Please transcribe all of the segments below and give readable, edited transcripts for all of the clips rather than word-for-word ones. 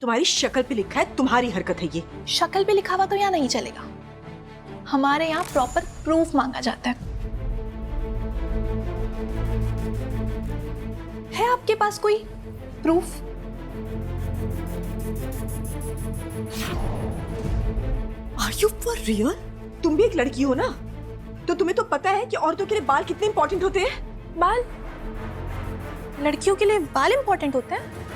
तुम्हारी शक्ल पे लिखा है, तुम्हारी हरकत है ये। शक्ल पे लिखा हुआ तो यहाँ नहीं चलेगा, हमारे यहाँ प्रॉपर प्रूफ मांगा जाता है आपके पास कोई proof? Are you for real? तुम भी एक लड़की हो ना, तो तुम्हें तो पता है कि औरतों के लिए बाल कितने इंपॉर्टेंट होते हैं। बाल? लड़कियों के लिए बाल इंपॉर्टेंट होते हैं?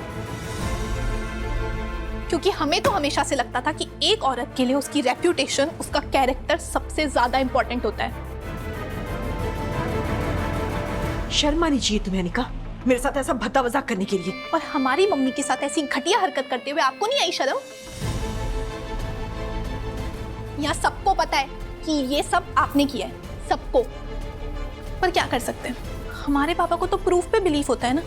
क्योंकि हमें तो हमेशा से लगता था कि एक औरत के लिए उसकी रेप्यूटेशन, उसका कैरेक्टर सबसे ज्यादा इंपॉर्टेंट होता है। शर्म आनी चाहिए तुम्हें अनिका, मेरे साथ ऐसा भद्दा मजाक करने के लिए। और हमारी मम्मी के साथ ऐसी घटिया हरकत करते हुए आपको नहीं आई शर्म? यहाँ सबको पता है कि ये सब आपने किया है, सबको। पर क्या कर सकते हैं, हमारे पापा को तो प्रूफ पे बिलीफ होता है ना।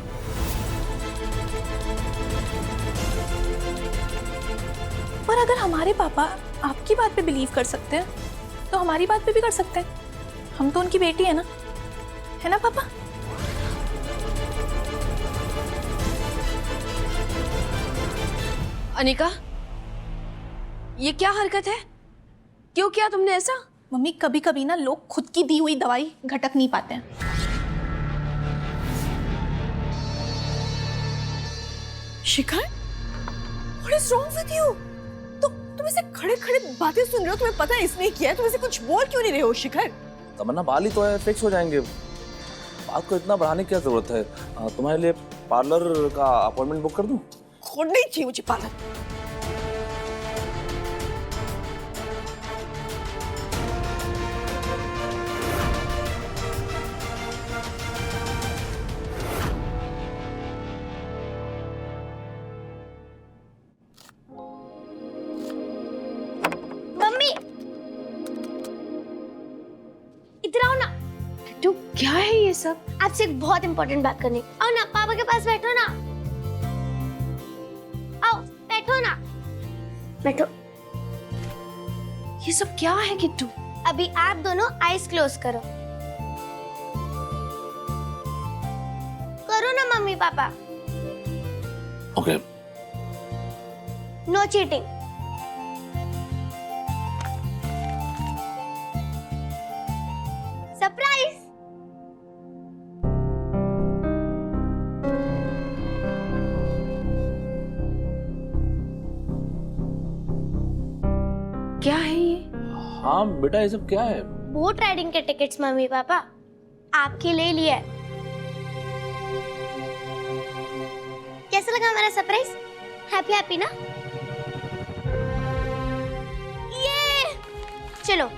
पर अगर हमारे पापा आपकी बात पे बिलीव कर सकते हैं, तो हमारी बात पे भी कर सकते हैं। हम तो उनकी बेटी है ना पापा? अनिका, ये क्या हरकत है? क्यों किया तुमने ऐसा? मम्मी, कभी कभी ना लोग खुद की दी हुई दवाई घटक नहीं पाते हैं। शिखर, what is wrong with you? तुम ऐसे खड़े-खड़े बातें सुन रहे हो, तुम्हें पता है इसने किया है, तुम ऐसे कुछ बोल क्यों नहीं रहे हो शिखर? तमन्ना, बाल ही तो है, फिक्स हो जाएंगे। बात को इतना बढ़ाने की क्या जरूरत है? तुम्हारे लिए पार्लर का अपॉइंटमेंट बुक कर दूं? खोड़ नहीं चाहिए मुझे पार्लर। मम्मी, इधर आओ ना। तो क्या है ये सब? आपसे एक बहुत इंपॉर्टेंट बात करनी। आओ ना, पापा के पास बैठो ना। आओ, बैठो ना। बैठो। ये सब क्या है किट्टू? अभी आप दोनों आईज क्लोज करो। करो ना mummy papa. Okay. No cheating. Surprise. क्या है ये? हाँ बेटा, ये सब क्या है? बोट राइडिंग के टिकट्स मम्मी पापा आपके लिए लिया। कैसा लगा हमारा सरप्राइज? हैप्पी हैप्पी ना? ये चलो,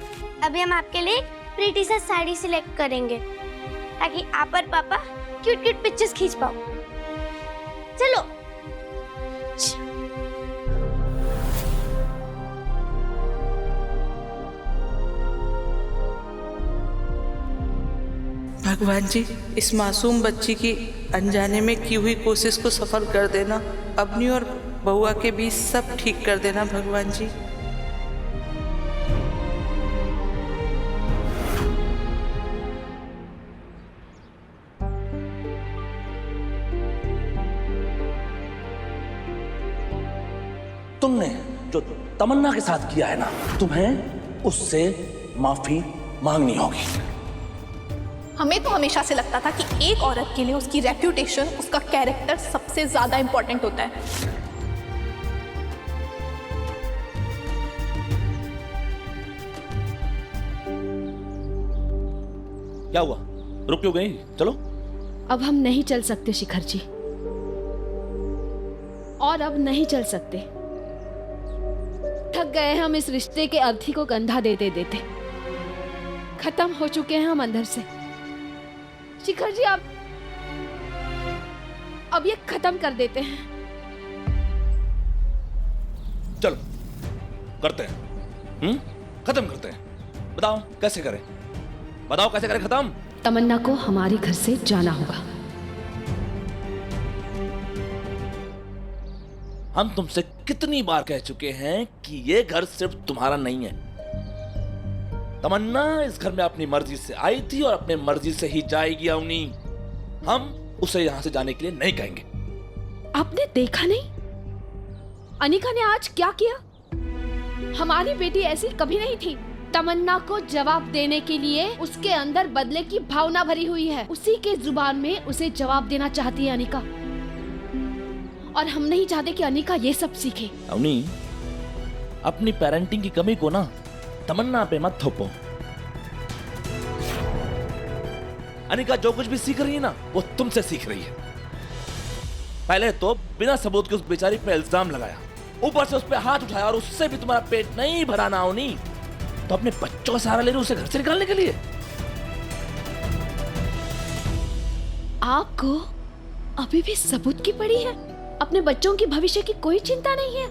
अभी हम आपके लिए प्रीटी सा साड़ी सिलेक्ट करेंगे ताकि आप और पापा क्यूट क्यूट पिक्चर्स खींच पाओ। चलो। भगवान जी, इस मासूम बच्ची की अनजाने में की हुई कोशिश को सफल कर देना, अपनी और बउआ के बीच सब ठीक कर देना भगवान जी। तुमने जो तमन्ना के साथ किया है ना, तुम्हें उससे माफी मांगनी होगी। हमें तो हमेशा से लगता था कि एक औरत के लिए उसकी रेप्यूटेशन, उसका कैरेक्टर सबसे ज्यादा इंपॉर्टेंट होता है। क्या हुआ? रुक क्यों गई? चलो। अब हम नहीं चल सकते शिखर जी, और अब नहीं चल सकते। थक गए हम इस रिश्ते के अर्थी को गंधा देते देते। खत्म हो चुके हैं हम अंदर से। शिखर जी, आप अब ये खत्म कर देते हैं। चलो करते हैं। खत्म करते हैं। बताओ कैसे करें? बताओ कैसे करें खत्म? तमन्ना को हमारे घर से जाना होगा। हम तुमसे कितनी बार कह चुके हैं कि ये घर सिर्फ तुम्हारा नहीं है। तमन्ना इस घर में अपनी मर्जी से आई थी और अपने मर्जी से ही जाएगी अवनी। हम उसे यहां से जाने के लिए नहीं कहेंगे। आपने देखा नहीं, अनिका ने आज क्या किया? हमारी बेटी ऐसी कभी नहीं थी। तमन्ना को जवाब देने के लिए उसके अंदर बदले की भावना भरी हुई है। उसी के जुबान में उसे जवाब देना चाहती है अनिका, और हम नहीं चाहते कि अनिका ये सब सीखे। अवनी, अपनी पेरेंटिंग की कमी को ना तमन्ना पे मत थोपो। अनिका जो कुछ भी सीख रही है ना, वो तुमसे सीख रही है। पहले तो बिना सबूत के उस बेचारी पे इल्जाम लगाया, ऊपर से उस पे हाथ उठाया, और उससे भी तुम्हारा पेट नहीं भरा ना अवनी, तो अपने बच्चों का सहारा ले रही उसे घर से निकालने के लिए। आपको अभी भी सबूत की पड़ी है? अपने बच्चों की भविष्य की कोई चिंता नहीं है?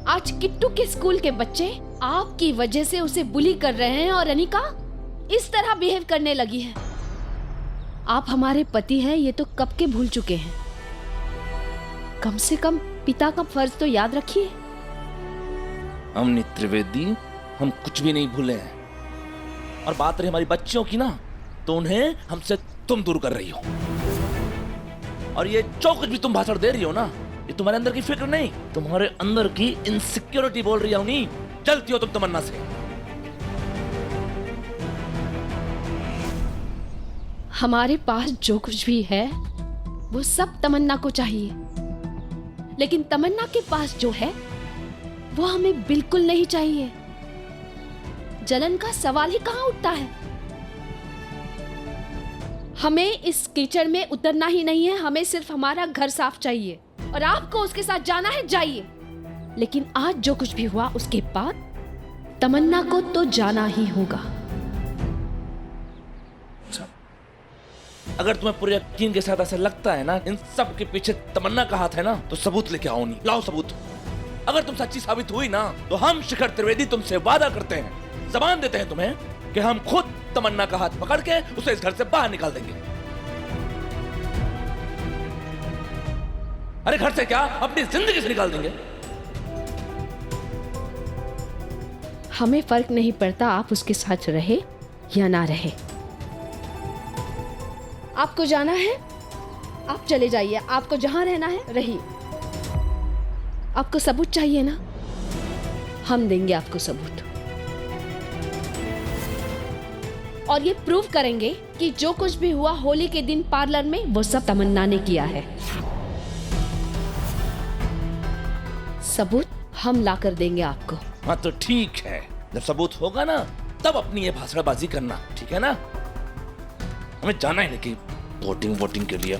आज किट्टू के स्कूल के बच्चे आपकी वजह से उसे बुली कर रहे हैं, और अनिका इस तरह बिहेव करने लगी है। आप हमारे पति हैं, ये तो कब के भूल चुके हैं। कम से कम पिता का फर्ज तो याद रखिए। अवनी त्रिवेदी, हम कुछ भी नहीं भूले हैं। और बात रही हमारी बच्चियों की ना, तो उन्हें हमसे तुम दूर कर रही हो। और ये जो कुछ भी तुम भाषण दे रही हो ना, ये तुम्हारे अंदर की फिक्र नहीं, तुम्हारे अंदर की इनसिक्योरिटी बोल रही है अवनी। जलती हो तुम तमन्ना से। हमारे पास जो कुछ भी है वो सब तमन्ना को चाहिए, लेकिन तमन्ना के पास जो है वो हमें बिल्कुल नहीं चाहिए। जलन का सवाल ही कहां उठता है। हमें इस कीचड़ में उतरना ही नहीं है, हमें सिर्फ हमारा घर साफ चाहिए, और आपको उसके साथ जाना है, जाइए। लेकिन आज जो कुछ भी हुआ उसके बाद तमन्ना को तो जाना ही होगा। अगर तुम्हें पूरे यकीन के साथ ऐसा लगता है ना इन सब के पीछे तमन्ना का हाथ है ना, तो सबूत लेके आओ। नहीं लाओ सबूत। अगर तुम सच्ची साबित हुई ना, तो हम शिखर त्रिवेदी तुमसे वादा करते हैं, जबान देते हैं तुम्हें कि हम खुद तमन्ना का हाथ पकड़ के उसे इस घर से बाहर निकाल देंगे। अरे घर से क्या, अपनी जिंदगी से निकाल देंगे। हमें फर्क नहीं पड़ता आप उसके साथ रहे या ना रहे। आपको जाना है, आप चले जाइए। आपको जहां रहना है रहिए। आपको सबूत चाहिए ना, हम देंगे आपको सबूत, और ये प्रूव करेंगे कि जो कुछ भी हुआ होली के दिन पार्लर में, वो सब तमन्ना ने किया है। सबूत हम ला कर देंगे आपको। हाँ तो ठीक है, जब सबूत होगा ना तब अपनी ये भाषणबाजी करना, ठीक है ना? हमें जाना है कि वोटिंग के लिए।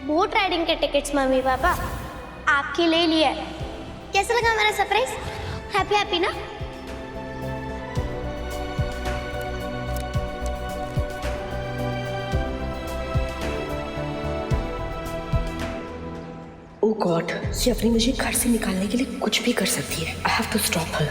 बोट राइडिंग के टिकट्स मम्मी पापा आपके लिए लिया है। कैसा लगा हमारा सरप्राइज? हैप्पी ना? ओ गॉड, ये अपनी मुझे घर से निकालने के लिए कुछ भी कर सकती है। I have to stop her.